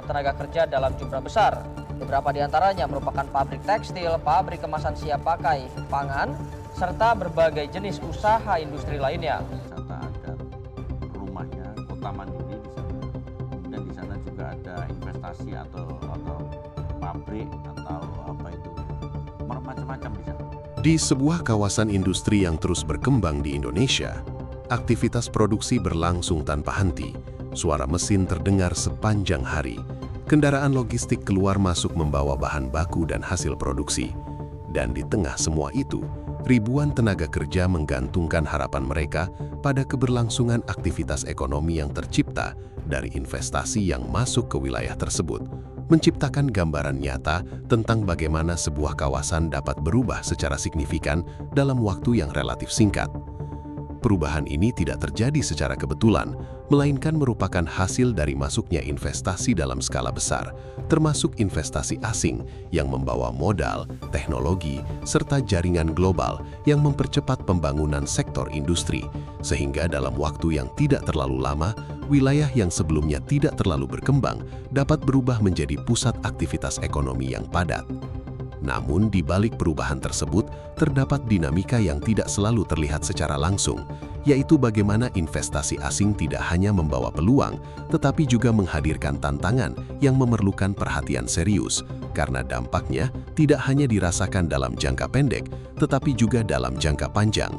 tenaga kerja dalam jumlah besar. Beberapa di antaranya merupakan pabrik tekstil, pabrik kemasan siap pakai, pangan, serta berbagai jenis usaha industri lainnya. Wisata adat rumahnya Kota Mandiri di sana. Kemudian di sana juga ada investasi atau pabrik atau apa itu, macam-macam di sana. Di sebuah kawasan industri yang terus berkembang di Indonesia, aktivitas produksi berlangsung tanpa henti. Suara mesin terdengar sepanjang hari. Kendaraan logistik keluar masuk membawa bahan baku dan hasil produksi. Dan di tengah semua itu, ribuan tenaga kerja menggantungkan harapan mereka pada keberlangsungan aktivitas ekonomi yang tercipta dari investasi yang masuk ke wilayah tersebut, menciptakan gambaran nyata tentang bagaimana sebuah kawasan dapat berubah secara signifikan dalam waktu yang relatif singkat. Perubahan ini tidak terjadi secara kebetulan, melainkan merupakan hasil dari masuknya investasi dalam skala besar, termasuk investasi asing yang membawa modal, teknologi, serta jaringan global yang mempercepat pembangunan sektor industri, sehingga dalam waktu yang tidak terlalu lama, wilayah yang sebelumnya tidak terlalu berkembang dapat berubah menjadi pusat aktivitas ekonomi yang padat. Namun, di balik perubahan tersebut, terdapat dinamika yang tidak selalu terlihat secara langsung, yaitu bagaimana investasi asing tidak hanya membawa peluang, tetapi juga menghadirkan tantangan yang memerlukan perhatian serius, karena dampaknya tidak hanya dirasakan dalam jangka pendek, tetapi juga dalam jangka panjang.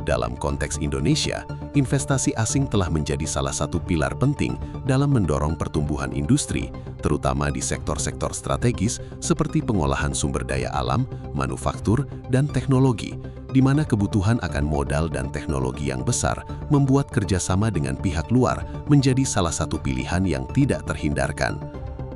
Dalam konteks Indonesia, investasi asing telah menjadi salah satu pilar penting dalam mendorong pertumbuhan industri, terutama di sektor-sektor strategis seperti pengolahan sumber daya alam, manufaktur, dan teknologi, di mana kebutuhan akan modal dan teknologi yang besar membuat kerjasama dengan pihak luar menjadi salah satu pilihan yang tidak terhindarkan.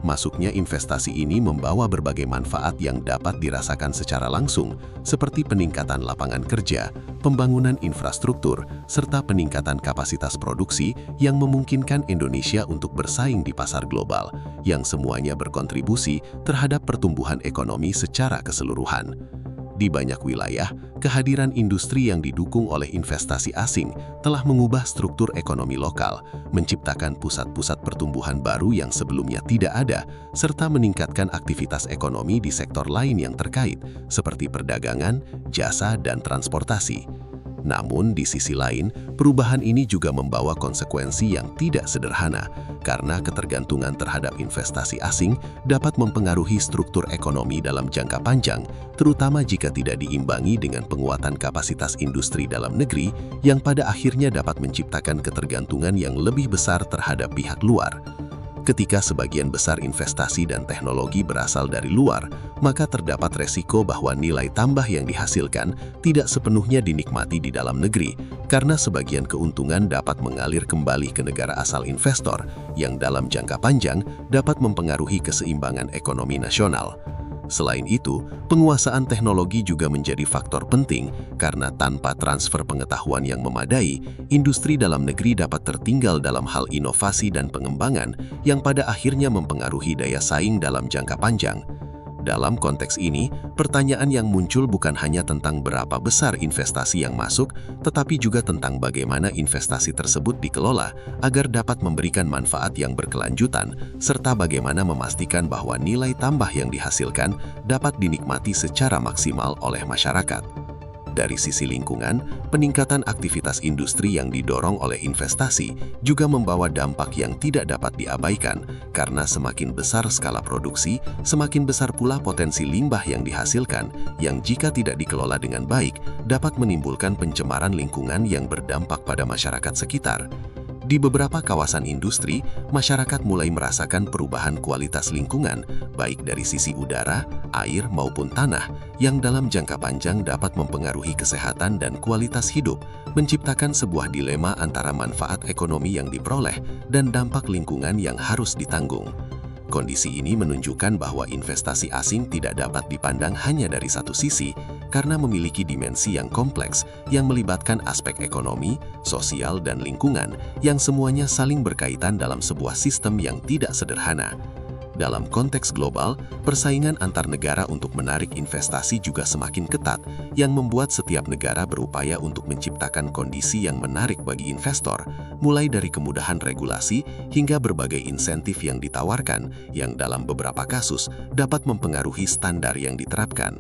Masuknya investasi ini membawa berbagai manfaat yang dapat dirasakan secara langsung, seperti peningkatan lapangan kerja, pembangunan infrastruktur, serta peningkatan kapasitas produksi yang memungkinkan Indonesia untuk bersaing di pasar global, yang semuanya berkontribusi terhadap pertumbuhan ekonomi secara keseluruhan. Di banyak wilayah, kehadiran industri yang didukung oleh investasi asing telah mengubah struktur ekonomi lokal, menciptakan pusat-pusat pertumbuhan baru yang sebelumnya tidak ada, serta meningkatkan aktivitas ekonomi di sektor lain yang terkait, seperti perdagangan, jasa, dan transportasi. Namun, di sisi lain, perubahan ini juga membawa konsekuensi yang tidak sederhana, karena ketergantungan terhadap investasi asing dapat mempengaruhi struktur ekonomi dalam jangka panjang, terutama jika tidak diimbangi dengan penguatan kapasitas industri dalam negeri yang pada akhirnya dapat menciptakan ketergantungan yang lebih besar terhadap pihak luar. Ketika sebagian besar investasi dan teknologi berasal dari luar, maka terdapat resiko bahwa nilai tambah yang dihasilkan tidak sepenuhnya dinikmati di dalam negeri, karena sebagian keuntungan dapat mengalir kembali ke negara asal investor, yang dalam jangka panjang dapat mempengaruhi keseimbangan ekonomi nasional. Selain itu, penguasaan teknologi juga menjadi faktor penting karena tanpa transfer pengetahuan yang memadai, industri dalam negeri dapat tertinggal dalam hal inovasi dan pengembangan yang pada akhirnya mempengaruhi daya saing dalam jangka panjang. Dalam konteks ini, pertanyaan yang muncul bukan hanya tentang berapa besar investasi yang masuk, tetapi juga tentang bagaimana investasi tersebut dikelola agar dapat memberikan manfaat yang berkelanjutan, serta bagaimana memastikan bahwa nilai tambah yang dihasilkan dapat dinikmati secara maksimal oleh masyarakat. Dari sisi lingkungan, peningkatan aktivitas industri yang didorong oleh investasi juga membawa dampak yang tidak dapat diabaikan, karena semakin besar skala produksi, semakin besar pula potensi limbah yang dihasilkan, yang jika tidak dikelola dengan baik, dapat menimbulkan pencemaran lingkungan yang berdampak pada masyarakat sekitar. Di beberapa kawasan industri, masyarakat mulai merasakan perubahan kualitas lingkungan, baik dari sisi udara, air, maupun tanah, yang dalam jangka panjang dapat mempengaruhi kesehatan dan kualitas hidup, menciptakan sebuah dilema antara manfaat ekonomi yang diperoleh dan dampak lingkungan yang harus ditanggung. Kondisi ini menunjukkan bahwa investasi asing tidak dapat dipandang hanya dari satu sisi, karena memiliki dimensi yang kompleks yang melibatkan aspek ekonomi, sosial, dan lingkungan yang semuanya saling berkaitan dalam sebuah sistem yang tidak sederhana. Dalam konteks global, persaingan antar negara untuk menarik investasi juga semakin ketat, yang membuat setiap negara berupaya untuk menciptakan kondisi yang menarik bagi investor, mulai dari kemudahan regulasi hingga berbagai insentif yang ditawarkan, yang dalam beberapa kasus dapat mempengaruhi standar yang diterapkan.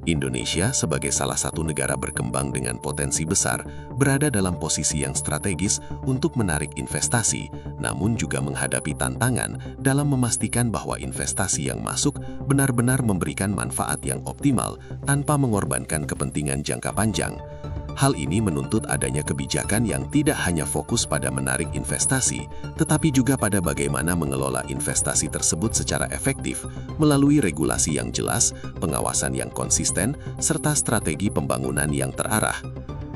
Indonesia sebagai salah satu negara berkembang dengan potensi besar berada dalam posisi yang strategis untuk menarik investasi, namun juga menghadapi tantangan dalam memastikan bahwa investasi yang masuk benar-benar memberikan manfaat yang optimal tanpa mengorbankan kepentingan jangka panjang. Hal ini menuntut adanya kebijakan yang tidak hanya fokus pada menarik investasi, tetapi juga pada bagaimana mengelola investasi tersebut secara efektif melalui regulasi yang jelas, pengawasan yang konsisten, serta strategi pembangunan yang terarah.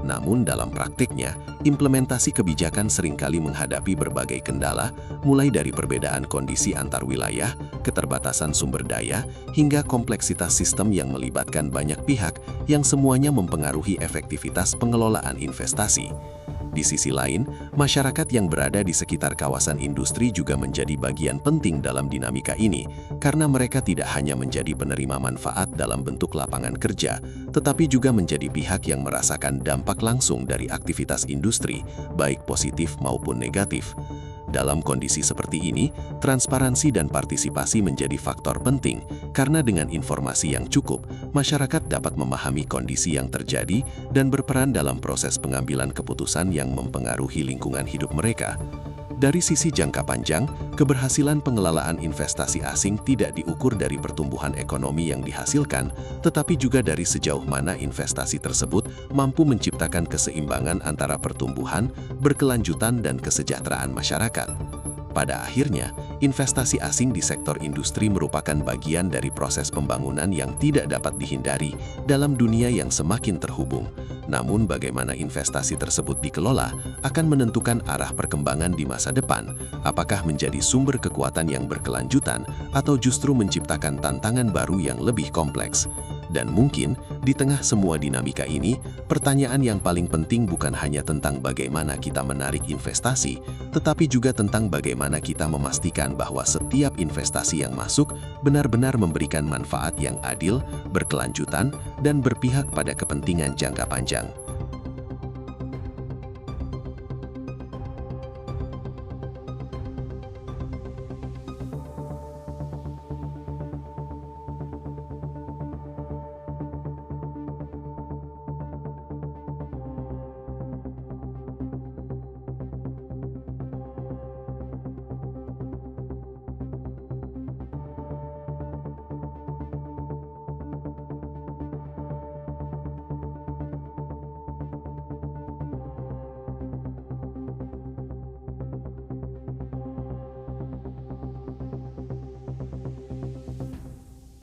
Namun dalam praktiknya, implementasi kebijakan seringkali menghadapi berbagai kendala, mulai dari perbedaan kondisi antar wilayah, keterbatasan sumber daya, hingga kompleksitas sistem yang melibatkan banyak pihak yang semuanya mempengaruhi efektivitas pengelolaan investasi. Di sisi lain, masyarakat yang berada di sekitar kawasan industri juga menjadi bagian penting dalam dinamika ini, karena mereka tidak hanya menjadi penerima manfaat dalam bentuk lapangan kerja, tetapi juga menjadi pihak yang merasakan dampak langsung dari aktivitas industri, baik positif maupun negatif. Dalam kondisi seperti ini, transparansi dan partisipasi menjadi faktor penting, karena dengan informasi yang cukup, masyarakat dapat memahami kondisi yang terjadi dan berperan dalam proses pengambilan keputusan yang mempengaruhi lingkungan hidup mereka. Dari sisi jangka panjang, keberhasilan pengelolaan investasi asing tidak diukur dari pertumbuhan ekonomi yang dihasilkan, tetapi juga dari sejauh mana investasi tersebut mampu menciptakan keseimbangan antara pertumbuhan, berkelanjutan, dan kesejahteraan masyarakat. Pada akhirnya, investasi asing di sektor industri merupakan bagian dari proses pembangunan yang tidak dapat dihindari dalam dunia yang semakin terhubung. Namun bagaimana investasi tersebut dikelola akan menentukan arah perkembangan di masa depan, apakah menjadi sumber kekuatan yang berkelanjutan atau justru menciptakan tantangan baru yang lebih kompleks. Dan mungkin, di tengah semua dinamika ini, pertanyaan yang paling penting bukan hanya tentang bagaimana kita menarik investasi, tetapi juga tentang bagaimana kita memastikan bahwa setiap investasi yang masuk benar-benar memberikan manfaat yang adil, berkelanjutan, dan berpihak pada kepentingan jangka panjang.